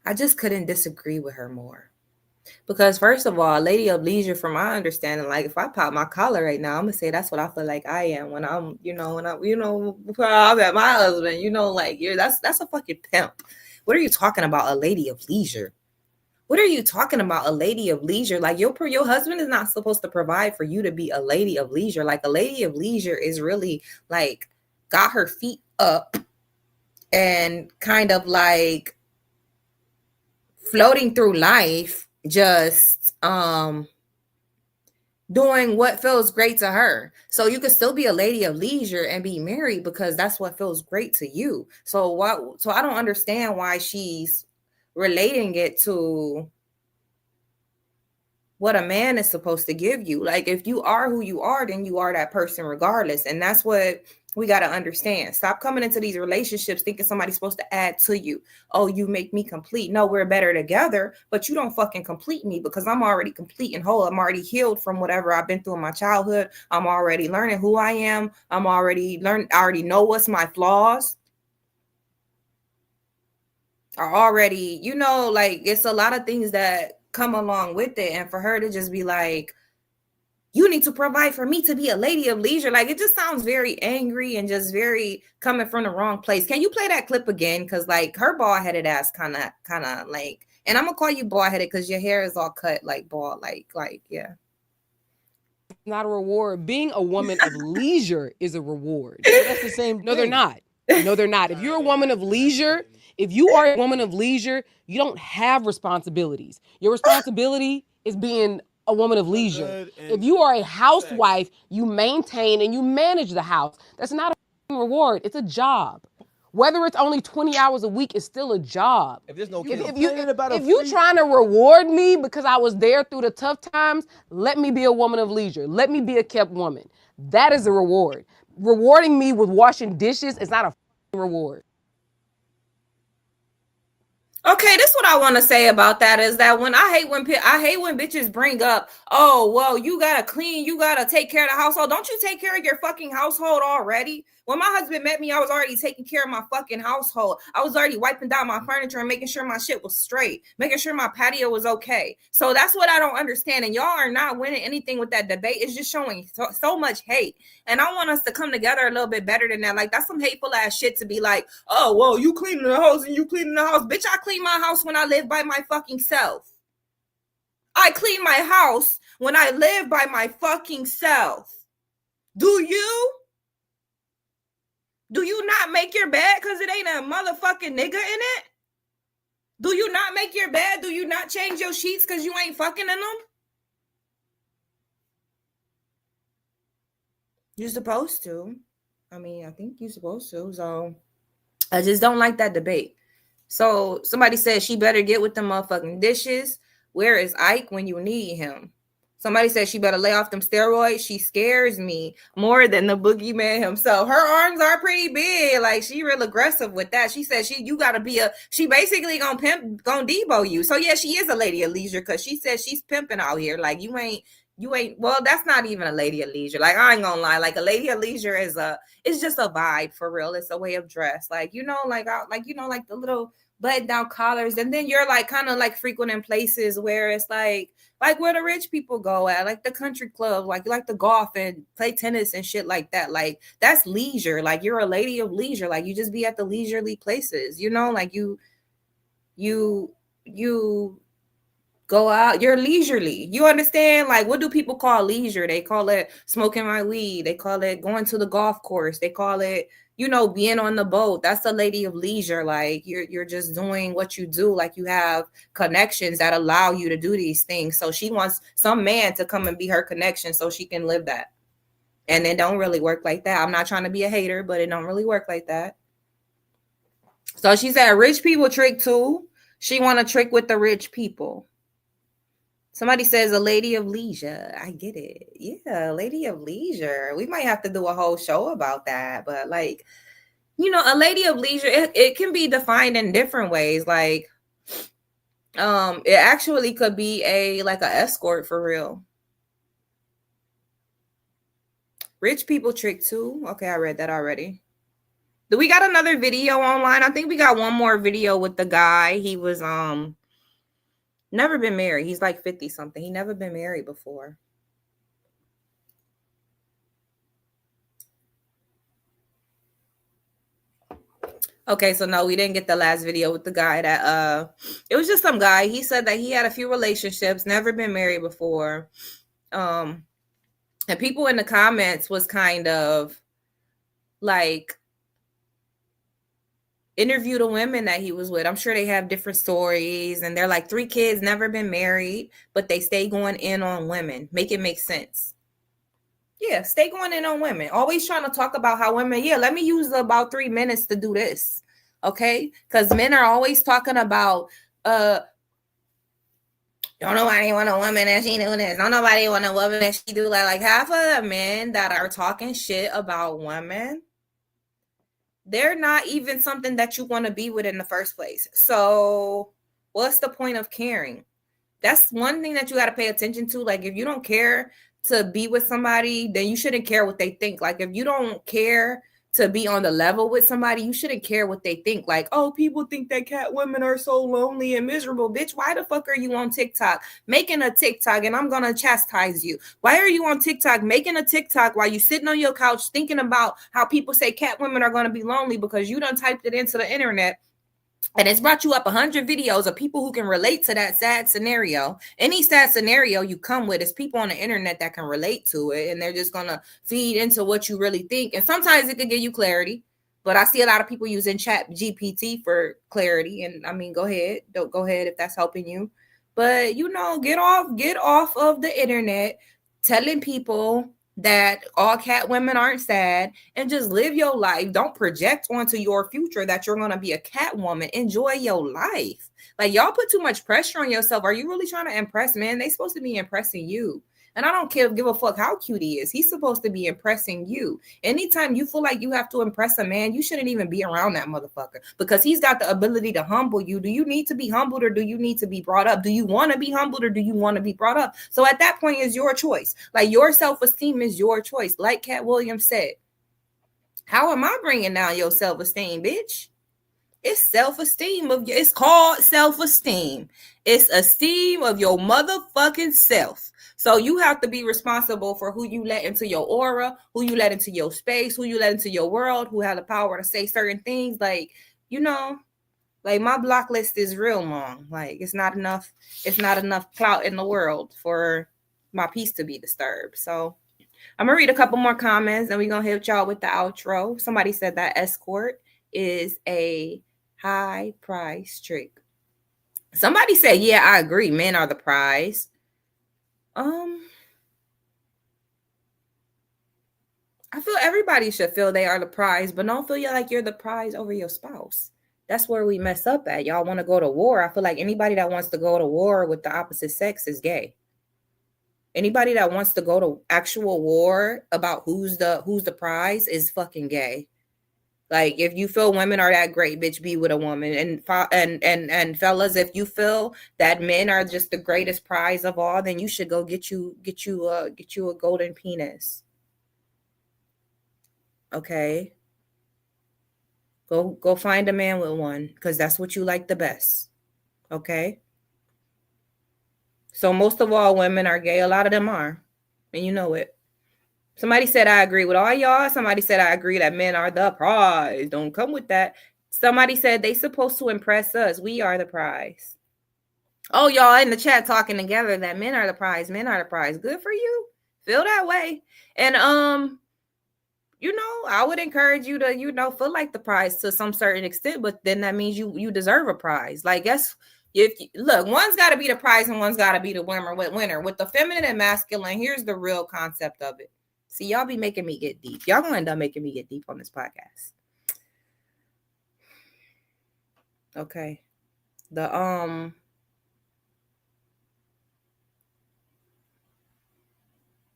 I just couldn't disagree with her more. Because first of all, a lady of leisure, from my understanding, like if I pop my collar right now, I'm gonna say that's what I feel like I am when I'm, I'm at my husband, like that's a fucking pimp. What are you talking about, a lady of leisure? What are you talking about, a lady of leisure? Like your husband is not supposed to provide for you to be a lady of leisure. Like a lady of leisure is really like got her feet up and kind of like floating through life, just doing what feels great to her. So you could still be a lady of leisure and be married because that's what feels great to you. So I don't understand why she's relating it to what a man is supposed to give you. Like if you are who you are, then you are that person regardless. And that's what we got to understand. Stop coming into these relationships thinking somebody's supposed to add to you. Oh, you make me complete. No, we're better together, but you don't fucking complete me because I'm already complete and whole. I'm already healed from whatever I've been through in my childhood. I'm already learning who I am. I already know what's my flaws. Are already, like it's a lot of things that come along with it. And for her to just be like, you need to provide for me to be a lady of leisure. Like, it just sounds very angry and just very coming from the wrong place. Can you play that clip again? Because, like, her bald-headed ass kind of like, and I'm gonna call you bald-headed because your hair is all cut like bald, like, yeah. Not a reward. Being a woman of leisure is a reward. That's the same thing. No, they're not. No, they're not. If you're a woman of leisure, if you are a woman of leisure, you don't have responsibilities. Your responsibility is being a woman of leisure. If you are a housewife, you maintain and you manage the house. That's not a reward. It's a job. Whether it's only 20 hours a week, it's still a job. If there's no if you're trying to reward me because I was there through the tough times, let me be a woman of leisure. Let me be a kept woman. That is a reward. Rewarding me with washing dishes is not a reward. Okay, this is what I want to say about that is that I hate when bitches bring up, oh, well, you gotta clean, you gotta take care of the household. Don't you take care of your fucking household already? When my husband met me, I was already taking care of my fucking household. I was already wiping down my furniture and making sure my shit was straight, making sure my patio was okay. So that's what I don't understand. And y'all are not winning anything with that debate. It's just showing so much hate. And I want us to come together a little bit better than that. Like, that's some hateful ass shit to be like, oh, well, you cleaning the house and you cleaning the house. Bitch, I clean my house when I live by my fucking self. I clean my house when I live by my fucking self. Do you? Do you not make your bed because it ain't a motherfucking nigga in it? Do you not make your bed? Do you not change your sheets because you ain't fucking in them? You're supposed to. I mean, I think you're supposed to. So I just don't like that debate. So somebody said she better get with the motherfucking dishes. Where is Ike when you need him? Somebody said she better lay off them steroids. She scares me more than the boogeyman himself. Her arms are pretty big. Like, she real aggressive with that. She said you gotta be she basically gonna debo you. So yeah, she is a lady of leisure because she said she's pimping out here. Like, you ain't, well, that's not even a lady of leisure. Like, I ain't gonna lie. Like, a lady of leisure it's just a vibe for real. It's a way of dress. Like, like the little button down collars. And then you're like kind of like frequenting places where it's like where the rich people go at, like the country club, like the golf and play tennis and shit like that. Like, that's leisure. Like, you're a lady of leisure. Like, you just be at the leisurely places, like you go out, you're leisurely. You understand? Like, what do people call leisure? They call it smoking my weed. They call it going to the golf course. They call it, being on the boat. That's a lady of leisure. Like, you're just doing what you do. Like, you have connections that allow you to do these things. So she wants some man to come and be her connection so she can live that. And it don't really work like that. I'm not trying to be a hater, but it don't really work like that. So she said rich people trick too. She want to trick with the rich people. Somebody says a lady of leisure. I get it. Yeah, lady of leisure. We might have to do a whole show about that. But like, a lady of leisure, it can be defined in different ways. Like, it actually could be a escort for real. Rich people trick too. Okay, I read that already. Do we got another video online? I think we got one more video with the guy. He was never been married. He's like 50 something. He never been married before. Okay, so no, we didn't get the last video with the guy that it was just some guy. He said that he had a few relationships, never been married before. And people in the comments was kind of like, interview the women that he was with. I'm sure they have different stories, and they're like 3 kids, never been married, but they stay going in on women. Make it make sense. Yeah, stay going in on women. Always trying to talk about how women, let me use about 3 minutes to do this. Okay? Because men are always talking about, don't nobody want a woman that she do this. Don't nobody want a woman that she do that. Like, half of the men that are talking shit about women, they're not even something that you want to be with in the first place. So what's the point of caring? That's one thing that you got to pay attention to. Like, if you don't care to be with somebody, then you shouldn't care what they think. Like, if you don't care to be on the level with somebody, you shouldn't care what they think. Like, oh, people think that cat women are so lonely and miserable. Bitch, why the fuck are you on TikTok making a TikTok? And I'm going to chastise you. Why are you on TikTok making a TikTok while you sitting on your couch thinking about how people say cat women are going to be lonely because you done typed it into the internet? And it's brought you up 100 videos of people who can relate to that sad scenario. Any sad scenario you come with is people on the internet that can relate to it. And they're just going to feed into what you really think. And sometimes it can give you clarity. But I see a lot of people using Chat GPT for clarity. And I mean, go ahead. Don't go ahead if that's helping you. But, you know, get off of the internet telling people that all cat women aren't sad, and just live your life. Don't project onto your future that you're going to be a cat woman. Enjoy your life. Like, y'all put too much pressure on yourself. Are you really trying to impress men? They supposed to be impressing you. And I don't give a fuck how cute he is. He's supposed to be impressing you. Anytime you feel like you have to impress a man, you shouldn't even be around that motherfucker, because he's got the ability to humble you. Do you need to be humbled, or do you need to be brought up? Do you want to be humbled, or do you want to be brought up? So at that point, is your choice. Like, your self-esteem is your choice. Like Cat Williams said, how am I bringing down your self-esteem, bitch? It's self-esteem it's called self-esteem. It's esteem of your motherfucking self. So you have to be responsible for who you let into your aura, who you let into your space, who you let into your world, who have the power to say certain things. Like, you know, like, my block list is real long. Like, it's not enough clout in the world for my peace to be disturbed. So I'm gonna read a couple more comments and we're gonna hit y'all with the outro. Somebody said that escort is a high price trick. Somebody said, yeah, I agree. Men are the prize. I feel everybody should feel they are the prize, but don't feel like you're the prize over your spouse. That's where we mess up at. Y'all want to go to war. I feel like anybody that wants to go to war with the opposite sex is gay. Anybody that wants to go to actual war about who's the prize is fucking gay. Like, if you feel women are that great, bitch, be with a woman. And fellas, if you feel that men are just the greatest prize of all, then you should go get you a golden penis. Okay. Go find a man with one, because that's what you like the best. Okay. So most of all, women are gay. A lot of them are, and you know it. Somebody said, I agree with all y'all. Somebody said, I agree that men are the prize. Don't come with that. Somebody said they supposed to impress us. We are the prize. Oh, y'all in the chat talking together that men are the prize. Men are the prize. Good for you. Feel that way. And, you know, I would encourage you to, you know, feel like the prize to some certain extent, but then that means you deserve a prize. Like, look, one's got to be the prize and one's got to be the winner. With the feminine and masculine, here's the real concept of it. See, y'all be making me get deep. Y'all gonna end up making me get deep on this podcast. Okay.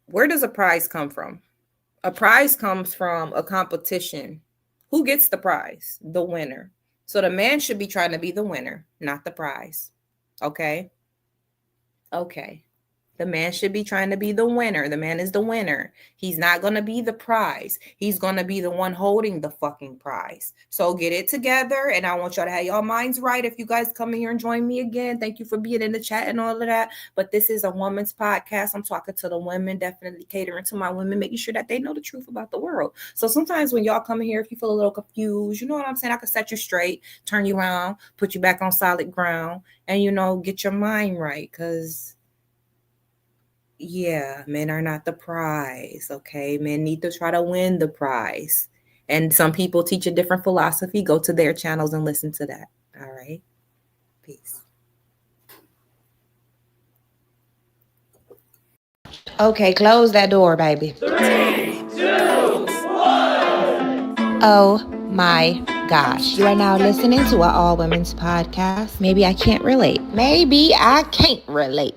Where does a prize come from? A prize comes from a competition. Who gets the prize? The winner. So the man should be trying to be the winner, not the prize. Okay? Okay. The man should be trying to be the winner. The man is the winner. He's not going to be the prize. He's going to be the one holding the fucking prize. So get it together. And I want y'all to have y'all minds right. If you guys come in here and join me again, thank you for being in the chat and all of that. But this is a woman's podcast. I'm talking to the women, definitely catering to my women, making sure that they know the truth about the world. So sometimes when y'all come in here, if you feel a little confused, you know what I'm saying? I can set you straight, turn you around, put you back on solid ground, and, you know, get your mind right. Because yeah, men are not the prize, okay? Men need to try to win the prize. And some people teach a different philosophy. Go to their channels and listen to that. All right? Peace. Okay, close that door, baby. 3, 2, 1. Oh my gosh. You are now listening to an all women's podcast. Maybe I can't relate. Maybe I can't relate.